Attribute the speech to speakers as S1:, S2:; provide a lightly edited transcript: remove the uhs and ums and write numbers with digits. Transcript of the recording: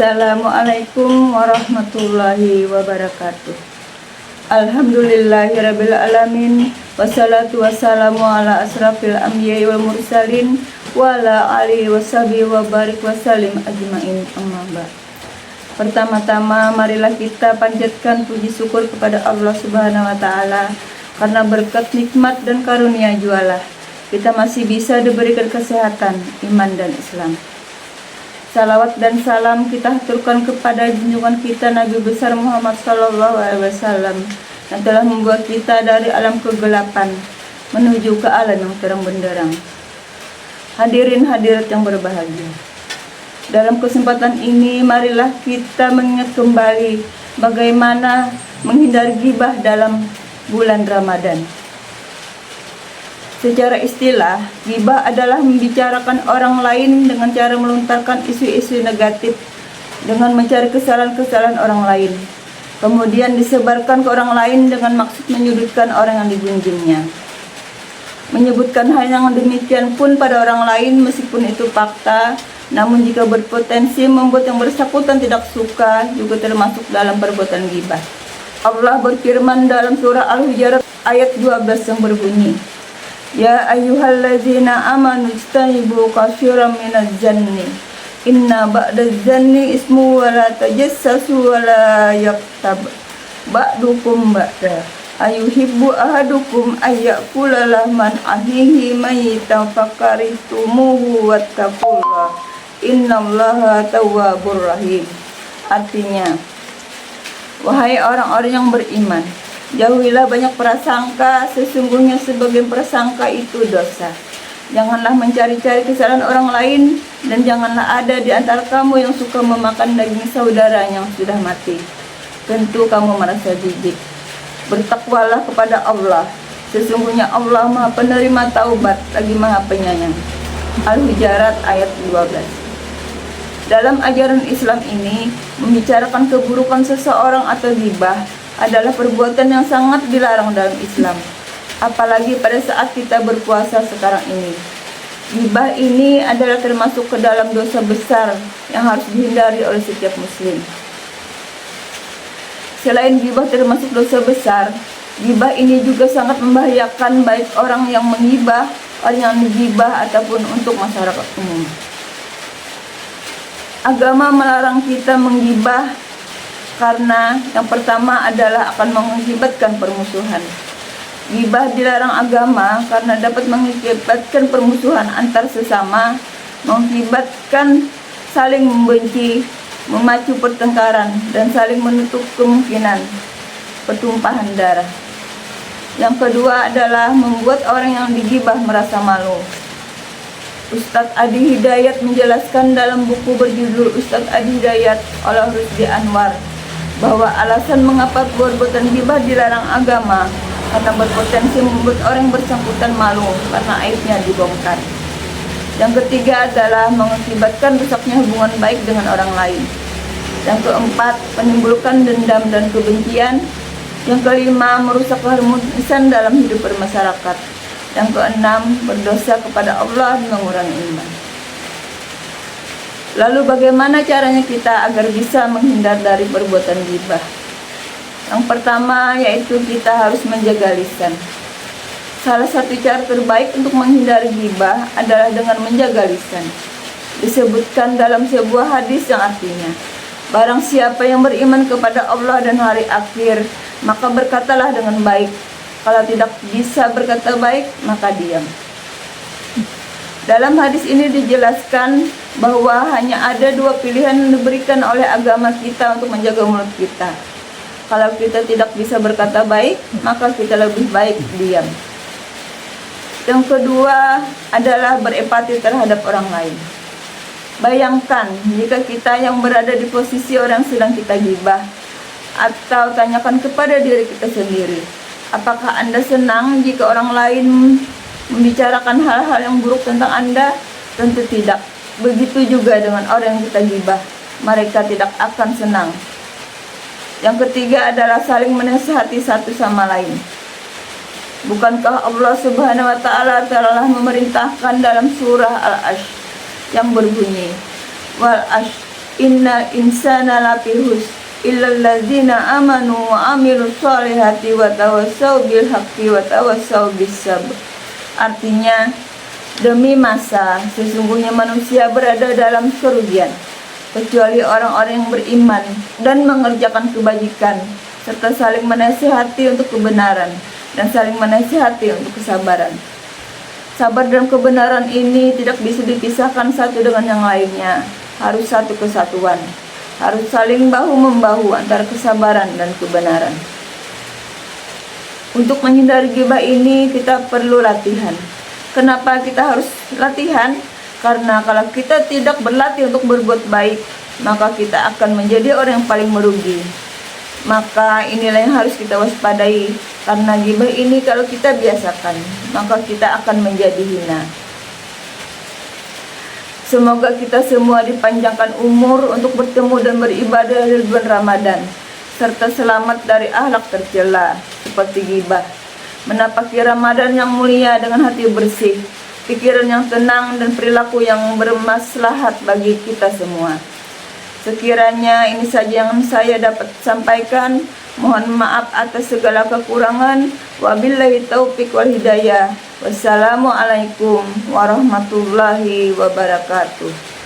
S1: Assalamualaikum warahmatullahi wabarakatuh. Alhamdulillahirabbil alamin, wassalatu wassalamu ala asrafil anbiya'i wal mursalin wa ala alihi washabihi wa barik wasallim ajmain, amma ba'd. Pertama-tama marilah kita panjatkan puji syukur kepada Allah Subhanahu wa taala karena berkat nikmat dan karunia jualah kita masih bisa diberikan kesehatan, iman dan Islam. Salawat dan salam kita haturkan kepada junjungan kita Nabi besar Muhammad SAW yang telah membuat kita dari alam kegelapan menuju ke alam yang terang benderang. Hadirin hadirat yang berbahagia, dalam kesempatan ini marilah kita mengingat kembali bagaimana menghindari ghibah dalam bulan Ramadan. Secara istilah, ghibah adalah membicarakan orang lain dengan cara melontarkan isu-isu negatif dengan mencari kesalahan-kesalahan orang lain, kemudian disebarkan ke orang lain dengan maksud menyudutkan orang yang digunjingnya. Menyebutkan hal yang demikian pun pada orang lain meskipun itu fakta, namun jika berpotensi membuat yang bersangkutan tidak suka, juga termasuk dalam perbuatan ghibah. Allah berfirman dalam surah Al-Hujurat ayat 12 yang berbunyi, Ya ayyuhalladzina amanu ijtanibu katsiran minaz zanni inna ba'daz zanni ismu wa la tajassasu wa la yaktab ba'dukum ba'da ayuhibbu ahadukum ayyakula lahman ahihi mayyitan fakarihtumuhu wattaqullah innallaha tawwabur rahim. Artinya, wahai orang-orang yang beriman, jauhilah banyak prasangka, sesungguhnya sebagian prasangka itu dosa. Janganlah mencari-cari kesalahan orang lain, dan janganlah ada di antara kamu yang suka memakan daging saudara yang sudah mati. Tentu kamu merasa jijik. Bertakwalah kepada Allah, sesungguhnya Allah Maha Penerima Taubat lagi Maha Penyayang. Al-Hujurat ayat 12. Dalam ajaran Islam ini, membicarakan keburukan seseorang atau ghibah adalah perbuatan yang sangat dilarang dalam Islam, apalagi pada saat kita berpuasa sekarang ini. Ghibah ini adalah termasuk ke dalam dosa besar yang harus dihindari oleh setiap muslim. Selain ghibah termasuk dosa besar, ghibah ini juga sangat membahayakan baik orang yang menghibah, orang yang dighibah ataupun untuk masyarakat umum. Agama melarang kita menghibah karena yang pertama adalah akan mengakibatkan permusuhan. Ghibah dilarang agama karena dapat mengakibatkan permusuhan antar sesama, mengakibatkan saling membenci, memacu pertengkaran, dan saling menutup kemungkinan pertumpahan darah. Yang kedua adalah membuat orang yang dighibah merasa malu. Ustadz Adi Hidayat menjelaskan dalam buku berjudul Ustadz Adi Hidayat oleh Rusdi Anwar bahwa alasan mengapa perbuatan ghibah dilarang agama karena berpotensi membuat orang yang bersangkutan malu karena aibnya dibongkar. Yang ketiga adalah mengakibatkan rusaknya hubungan baik dengan orang lain. Yang keempat, menimbulkan dendam dan kebencian. Yang kelima, merusak keharmonisan dalam hidup bermasyarakat. Yang keenam, berdosa kepada Allah dan mengurangi iman. Lalu bagaimana caranya kita agar bisa menghindar dari perbuatan ghibah? Yang pertama yaitu kita harus menjaga lisan. Salah satu cara terbaik untuk menghindari ghibah adalah dengan menjaga lisan. Disebutkan dalam sebuah hadis yang artinya, barang siapa yang beriman kepada Allah dan hari akhir, maka berkatalah dengan baik. Kalau tidak bisa berkata baik, maka diam. Dalam hadis ini dijelaskan bahwa hanya ada dua pilihan yang diberikan oleh agama kita untuk menjaga mulut kita. Kalau kita tidak bisa berkata baik, maka kita lebih baik diam. Yang kedua adalah berempati terhadap orang lain. Bayangkan jika kita yang berada di posisi orang sedang kita ghibah, atau tanyakan kepada diri kita sendiri, apakah Anda senang jika orang lain membicarakan hal-hal yang buruk tentang Anda? Tentu tidak. Begitu juga dengan orang yang kita ghibah, mereka tidak akan senang. Yang ketiga adalah saling menasihati satu sama lain. Bukankah Allah Subhanahu wa taala telah memerintahkan dalam surah Al-Asy yang berbunyi, Wal asy innal insana lafi khusr illal ladzina amanu wa amilus solihati wa tawassau bil haqqi wa tawassau bis sabr. Artinya, demi masa sesungguhnya manusia berada dalam kerugian kecuali orang-orang yang beriman dan mengerjakan kebajikan serta saling menasihati untuk kebenaran dan saling menasihati untuk kesabaran. Sabar dan kebenaran ini tidak bisa dipisahkan satu dengan yang lainnya, harus satu kesatuan, harus saling bahu-membahu antara kesabaran dan kebenaran. Untuk menghindari ghibah ini kita perlu latihan. Kenapa kita harus latihan? Karena kalau kita tidak berlatih untuk berbuat baik, maka kita akan menjadi orang yang paling merugi. Maka inilah yang harus kita waspadai, karena ghibah ini kalau kita biasakan, maka kita akan menjadi hina. Semoga kita semua dipanjangkan umur untuk bertemu dan beribadah di bulan Ramadan, serta selamat dari akhlak tercela seperti ghibah. Menapaki Ramadan yang mulia dengan hati bersih, pikiran yang tenang dan perilaku yang bermaslahat bagi kita semua. Sekiranya ini saja yang saya dapat sampaikan. Mohon maaf atas segala kekurangan. Wabillahi taufiq wal hidayah. Wassalamualaikum warahmatullahi wabarakatuh.